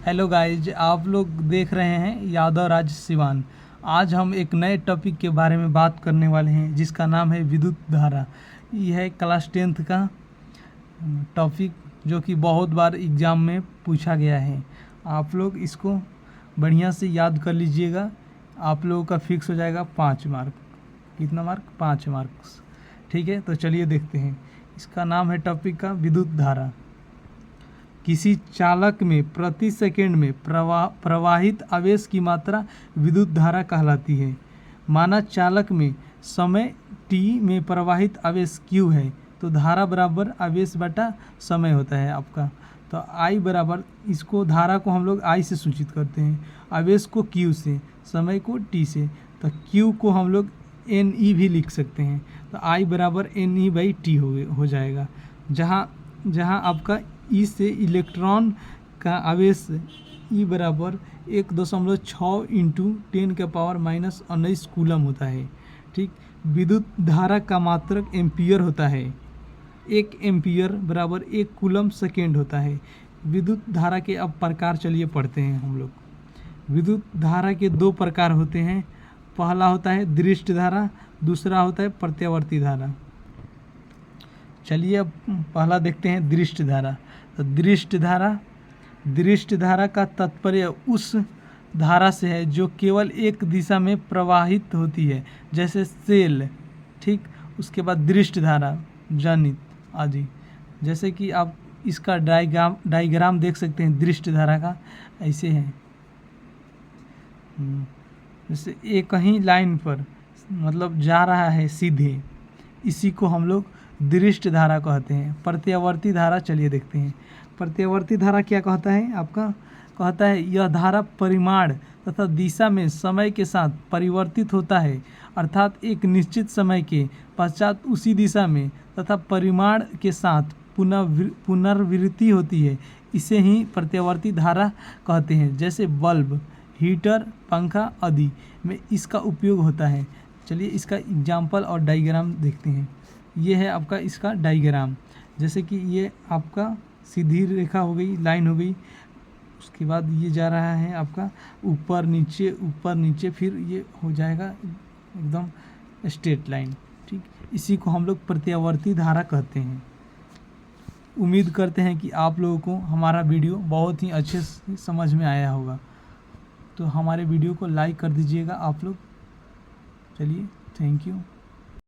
Hello guys, आप लोग देख रहे हैं यादव राज सिवान। आज हम एक नए टॉपिक के बारे में बात करने वाले हैं जिसका नाम है विद्युत धारा। यह है क्लास 10th का टॉपिक जो कि बहुत बार एग्ज़ाम में पूछा गया है। आप लोग इसको बढ़िया से याद कर लीजिएगा। आप लोगों का फिक्स हो जाएगा 5 मार्क। कितना मार्क? 5 मार्क्स। ठीक है, तो चलिए देखते हैं। इसका नाम है टॉपिक का विद्युत धारा। किसी चालक में प्रति सेकंड में प्रवाहित आवेश की मात्रा विद्युत धारा कहलाती है। माना चालक में समय t में प्रवाहित आवेश q है, तो धारा बराबर आवेश बटा समय होता है आपका। तो I बराबर, इसको धारा को हम लोग I से सूचित करते हैं, आवेश को q से, समय को t से। तो q को हम लोग NE भी लिख सकते हैं। तो I बराबर NE/T हो जाएगा। जहाँ आपका ई से इलेक्ट्रॉन का आवेश ई बराबर 1.6 इंटू 10⁻⁻19 कूलम होता है। ठीक, विद्युत धारा का मात्रक एम्पियर होता है। 1 एम्पियर बराबर 1 कूलम सेकेंड होता है। विद्युत धारा के अब प्रकार चलिए पढ़ते हैं हम लोग। विद्युत धारा के 2 प्रकार होते हैं। पहला होता है दृष्ट धारा, दूसरा होता है प्रत्यावर्ती धारा। चलिए अब पहला देखते हैं दृष्ट धारा। तो दृष्ट धारा का तात्पर्य उस धारा से है जो केवल एक दिशा में प्रवाहित होती है, जैसे सेल। ठीक, उसके बाद दृष्ट धारा, जनित आदि। जैसे कि आप इसका डायग्राम देख सकते हैं दृष्ट धारा का, ऐसे है। जैसे एक ही लाइन पर मतलब जा रहा है सीधे, इसी को हम लोग दृष्ट धारा कहते हैं। प्रत्यावर्ती धारा चलिए देखते हैं। प्रत्यावर्ती धारा क्या कहता है आपका? कहता है यह धारा परिमाण तथा दिशा में समय के साथ परिवर्तित होता है, अर्थात एक निश्चित समय के पश्चात उसी दिशा में तथा परिमाण के साथ पुनरावृत्ति होती है। इसे ही प्रत्यावर्ती धारा कहते हैं। जैसे बल्ब, हीटर, पंखा आदि में इसका उपयोग होता है। चलिए इसका एग्जाम्पल और डायग्राम देखते हैं। ये है आपका इसका डायग्राम। जैसे कि ये आपका सीधी रेखा हो गई, लाइन हो गई। उसके बाद ये जा रहा है आपका ऊपर नीचे, फिर ये हो जाएगा एकदम स्ट्रेट लाइन। ठीक, इसी को हम लोग प्रत्यावर्ती धारा कहते हैं। उम्मीद करते हैं कि आप लोगों को हमारा वीडियो बहुत ही अच्छे से समझ में आया होगा। तो हमारे वीडियो को लाइक कर दीजिएगा आप लोग। चलिए, थैंक यू।